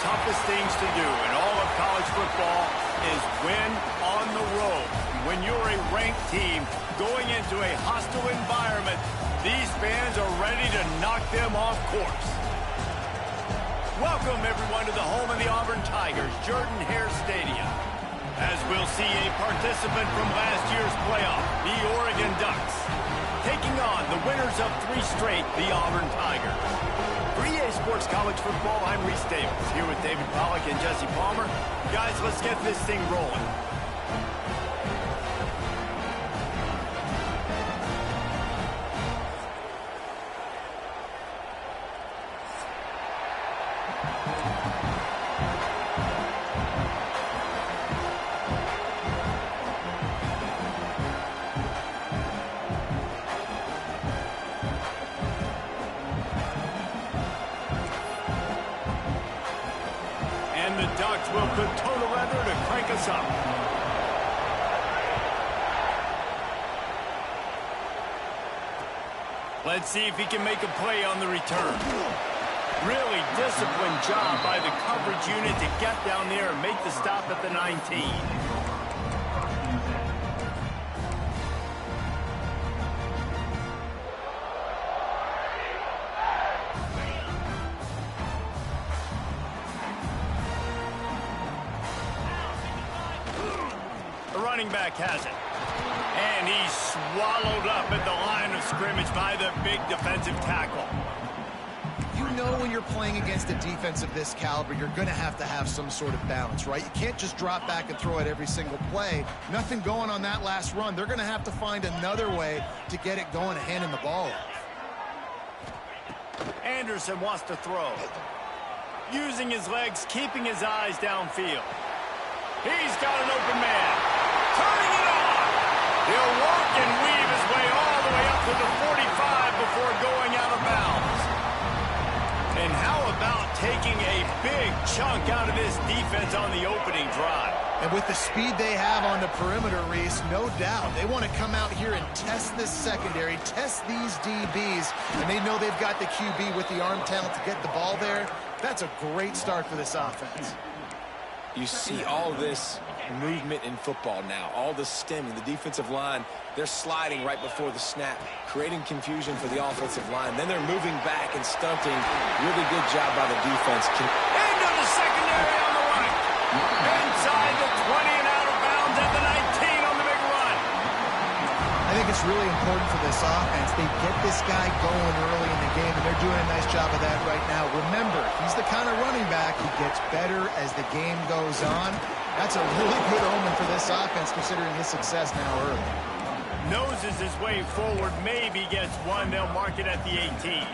toughest things to do in all of college football is win on the road. When you're a ranked team going into a hostile environment, these fans are ready to knock them off course. Welcome, everyone, to the home of the Auburn Tigers, Jordan-Hare Stadium. As we'll see a participant from last year's playoff, the Oregon Ducks, taking on the winners of 3 straight, the Auburn Tigers. For EA Sports College Football, I'm Reese Davis, here with David Pollack and Jesse Palmer. Guys, let's get this thing rolling. And the Ducks will put total weather to crank us up. Let's see if he can make a play on the return. Really disciplined job by the coverage unit to get down there and make the stop at the 19. The running back has it. And he's swallowed up at the line of scrimmage by the big defensive tackle. You know when you're playing against a defense of this caliber, you're going to have some sort of balance, right? You can't just drop back and throw it every single play. Nothing going on that last run. They're going to have to find another way to get it going and handing the ball off. Anderson wants to throw. Using his legs, keeping his eyes downfield. He's got an open man. Turning it on. He'll walk and weave his way all the way up to the 45 before going out of bounds. And how about taking a big chunk out of this defense on the opening drive? And with the speed they have on the perimeter, Reese, no doubt, they want to come out here and test this secondary, test these DBs, and they know they've got the QB with the arm talent to get the ball there. That's a great start for this offense. You see all this movement in football now, all the stemming, the defensive line, they're sliding right before the snap, creating confusion for the offensive line. Then they're moving back and stunting. Really good job by the defense. Into the secondary on the right. Inside the 20 and out of bounds at the 19 on the big run. I think it's really important for this offense. They get this guy going early in the game, and they're doing a nice job of that right now. Remember, he's the kind of running back who gets better as the game goes on. That's a really good omen for this offense, considering his success now early. Noses his way forward, maybe gets one. They'll mark it at the 18.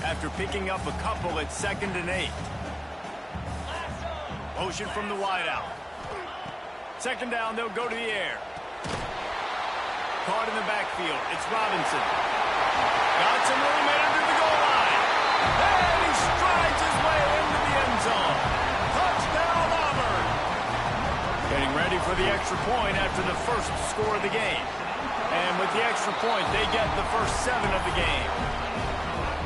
After picking up a couple, it's 2nd and 8. Motion from the wideout. 2nd down, they'll go to the air. Caught in the backfield. It's Robinson. Got some room in under the goal line. And he strides his way into the end zone. Touchdown, Auburn. Getting ready for the extra point after the first score of the game. And with the extra point, they get the first 7 of the game.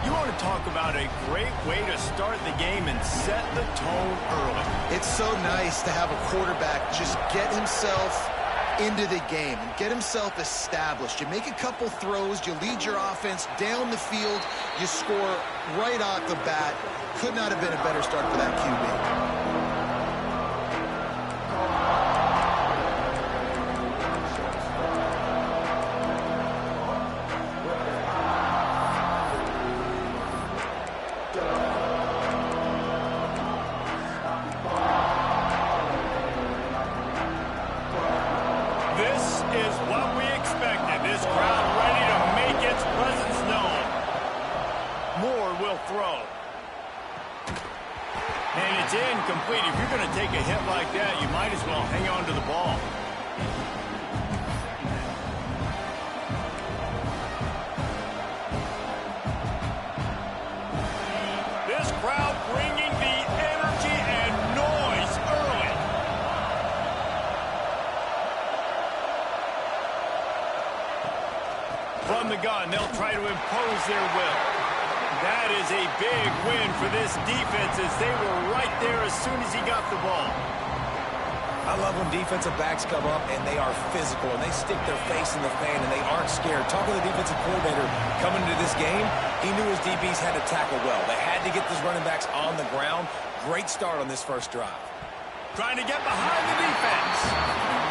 You want to talk about a great way to start the game and set the tone early. It's so nice to have a quarterback just get himself into the game and get himself established. You make a couple throws, you lead your offense down the field, you score right off the bat. Could not have been a better start for that QB. Throw. And it's incomplete. If you're going to take a hit like that, you might as well hang on to the ball. This crowd bringing the energy and noise early. From the gun, they'll try to impose their will. That is a big win for this defense as they were right there as soon as he got the ball. I love when defensive backs come up and they are physical and they stick their face in the fan and they aren't scared. Talking to the defensive coordinator coming into this game, he knew his DBs had to tackle well. They had to get these running backs on the ground. Great start on this first drive. Trying to get behind the defense.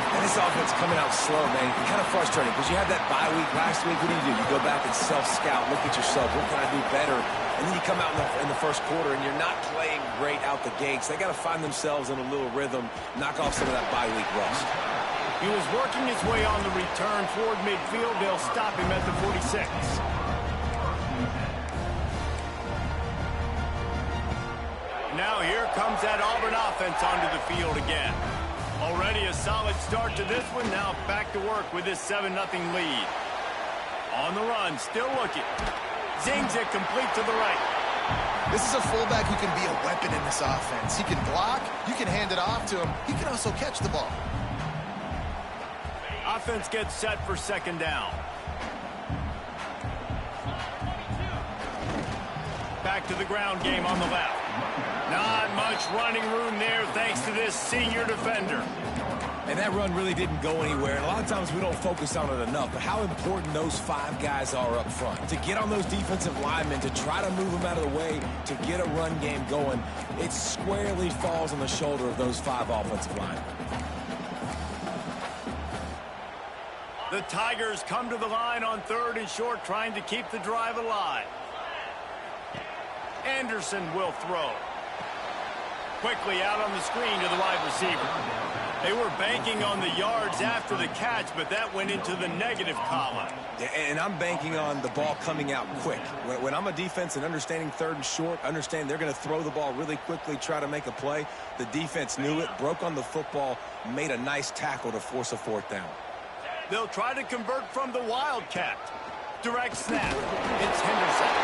And this offense coming out slow, man. Kind of frustrating because you had that bye week last week. What do? You go back and self-scout, look at yourself. What can I do better? And then you come out in the first quarter and you're not playing great out the gates. They got to find themselves in a little rhythm, knock off some of that bye week rust. He was working his way on the return toward midfield. They'll stop him at the 46. Now here comes that Auburn offense onto the field again. Already a solid start to this one. Now back to work with this 7-0 lead. On the run, still looking. Zings it complete to the right. This is a fullback who can be a weapon in this offense. He can block, you can hand it off to him, he can also catch the ball. Offense gets set for second down. Back to the ground game on the left. Not much running room there thanks to this senior defender. And that run really didn't go anywhere. And a lot of times we don't focus on it enough. But how important those 5 guys are up front. To get on those defensive linemen, to try to move them out of the way, to get a run game going, it squarely falls on the shoulder of those 5 offensive linemen. The Tigers come to the line on 3rd and short, trying to keep the drive alive. Anderson will throw. Quickly out on the screen to the wide receiver. They were banking on the yards after the catch, but that went into the negative column. Yeah, and I'm banking on the ball coming out quick. When I'm a defense and understanding 3rd and short, understand they're going to throw the ball really quickly, try to make a play. The defense knew it, broke on the football, made a nice tackle to force a 4th down. They'll try to convert from the Wildcat. Direct snap. It's Henderson.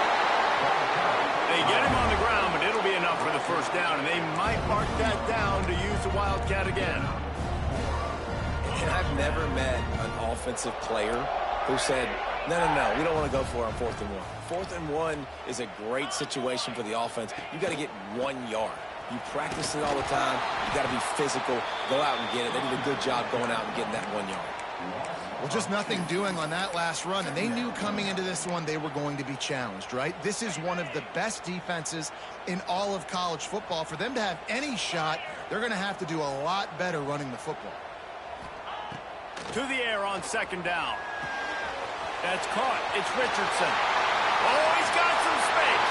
They get him on the ground, but it'll be enough for the first down, and they might mark that down to use the Wildcat again. And I've never met an offensive player who said, no, we don't want to go for it on 4th and 1. 4th and 1 is a great situation for the offense. You got to get 1 yard. You practice it all the time. You got to be physical. Go out and get it. They did a good job going out and getting that 1 yard. Well, just nothing doing on that last run, and they knew coming into this one they were going to be challenged, right? This is one of the best defenses in all of college football. For them to have any shot, they're going to have to do a lot better running the football. To the air on 2nd down. That's caught. It's Richardson. Oh, he's got some space.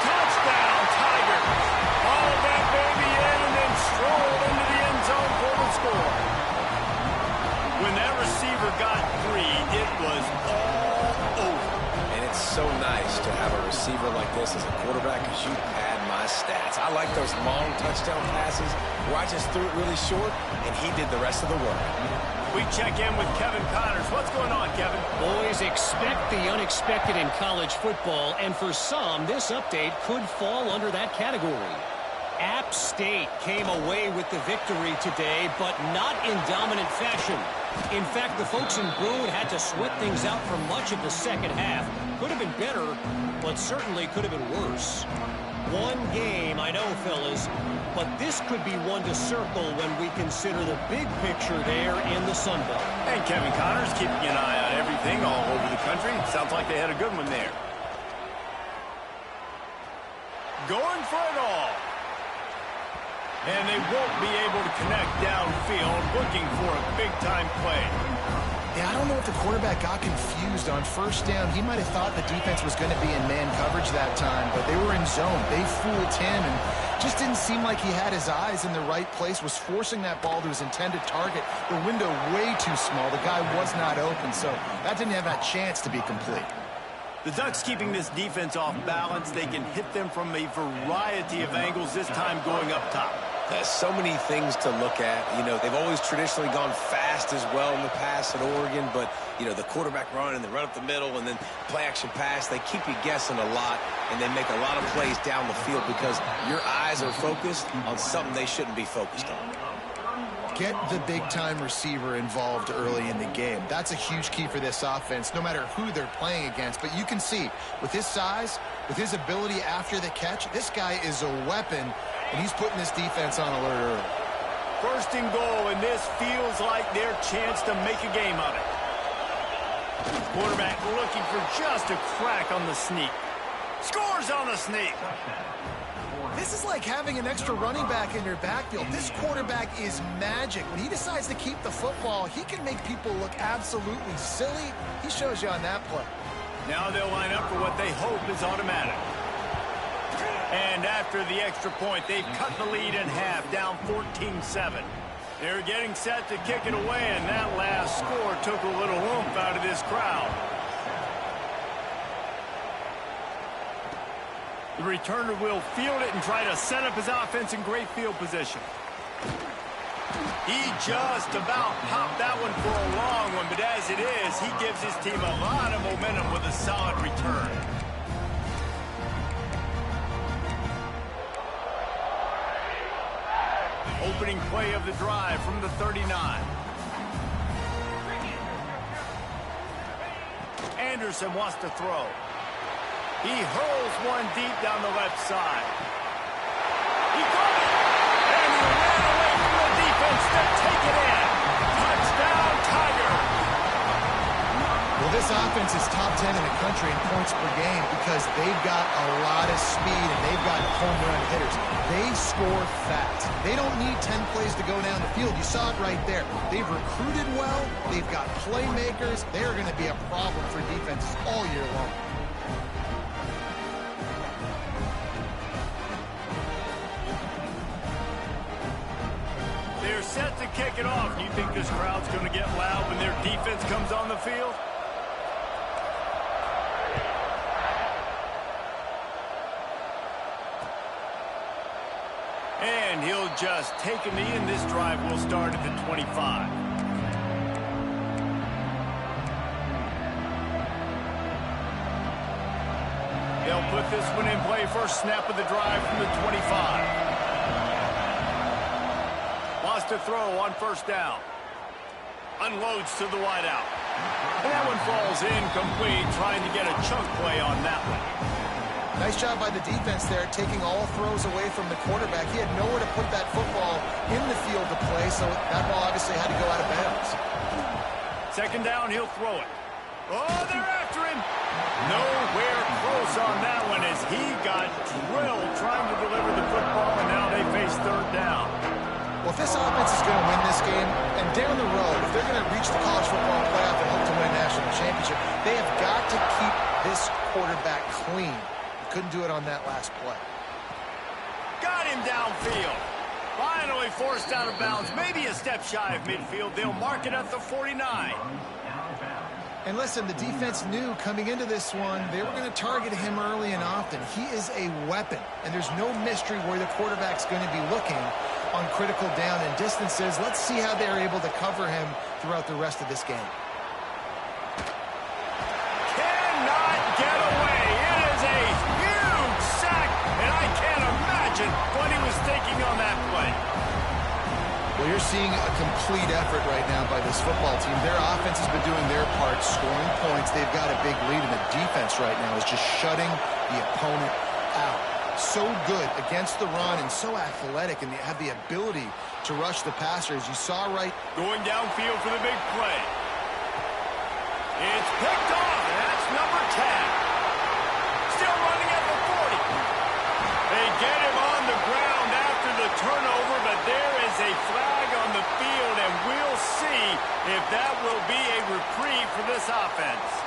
Touchdown, Tigers. Followed that baby in and then strolled into the end zone for the score. When that receiver got 3, it was all over. And it's so nice to have a receiver like this as a quarterback because you pad my stats. I like those long touchdown passes where I just threw it really short and he did the rest of the work. We check in with Kevin Connors. What's going on, Kevin? Boys, expect the unexpected in college football, and for some, this update could fall under that category. App State came away with the victory today, but not in dominant fashion. In fact, the folks in Boone had to sweat things out for much of the second half. Could have been better, but certainly could have been worse. One game, I know, fellas, but this could be one to circle when we consider the big picture there in the Sun Belt. And Kevin Connors keeping an eye on everything all over the country. Sounds like they had a good one there. Going for it all. And they won't be able to connect downfield, looking for a big-time play. Yeah, I don't know if the quarterback got confused on 1st down. He might have thought the defense was going to be in man coverage that time, but they were in zone. They fooled him and just didn't seem like he had his eyes in the right place, was forcing that ball to his intended target. The window way too small. The guy was not open, so that didn't have a chance to be complete. The Ducks keeping this defense off balance. They can hit them from a variety of angles, this time going up top. There's so many things to look at. You know, they've always traditionally gone fast as well in the past at Oregon, but, you know, the quarterback run and the run up the middle and then play action pass, they keep you guessing a lot, and they make a lot of plays down the field because your eyes are focused on something they shouldn't be focused on. Get the big-time receiver involved early in the game. That's a huge key for this offense, no matter who they're playing against. But you can see, with his size, with his ability after the catch, this guy is a weapon, and he's putting this defense on alert early. First and goal, and this feels like their chance to make a game of it. Quarterback looking for just a crack on the sneak. Scores on the sneak. This is like having an extra running back in your backfield. This quarterback is magic. When he decides to keep the football, he can make people look absolutely silly. He shows you on that play. Now they'll line up for what they hope is automatic. And after the extra point, they've cut the lead in half, down 14-7. They're getting set to kick it away, and that last score took a little oomph out of this crowd. The returner will field it and try to set up his offense in great field position. He just about popped that one for a long one, but as it is, he gives his team a lot of momentum with a solid return. Opening play of the drive from the 39. Anderson wants to throw. He hurls one deep down the left side. He caught it! And he ran away from the defense to take it in. Touchdown, Tiger! Well, this offense is top 10 in the country in points per game because they've got a lot of speed and they've got home run hitters. They score fast. They don't need 10 plays to go down the field. You saw it right there. They've recruited well. They've got playmakers. They're going to be a problem for defenses all year long. They're set to kick it off. Do you think this crowd's going to get loud when their defense comes on the field? And he'll just take a knee, and this drive will start at the 25. They'll put this one in play. First snap of the drive from the 25. To throw on first down. Unloads to the wideout. And that one falls incomplete, trying to get a chunk play on that one. Nice job by the defense there, taking all throws away from the quarterback. He had nowhere to put that football in the field to play, so that ball obviously had to go out of bounds. Second down, he'll throw it. Oh, they're after him. Nowhere close on that one as he got drilled trying to deliver the football, and now they face third down. Well, if this offense is going to win this game, and down the road, if they're going to reach the college football playoff and hope to win a national championship, they have got to keep this quarterback clean. Couldn't do it on that last play. Got him downfield. Finally forced out of bounds. Maybe a step shy of midfield. They'll mark it at the 49. And listen, the defense knew coming into this one, they were going to target him early and often. He is a weapon, and there's no mystery where the quarterback's going to be looking on critical down and distances. Let's see how they're able to cover him throughout the rest of this game. Cannot get away. It is a huge sack, and I can't imagine what he was thinking on that play. Well, you're seeing a complete effort right now by this football team. Their offense has been doing their part, scoring points. They've got a big lead, and the defense right now is just shutting the opponent out. So good against the run and so athletic, and they have the ability to rush the passer, as you saw right. Going downfield for the big play. It's picked off, and that's number 10. Still running at the 40. They get him on the ground after the turnover, but there is a flag on the field, and we'll see if that will be a reprieve for this offense.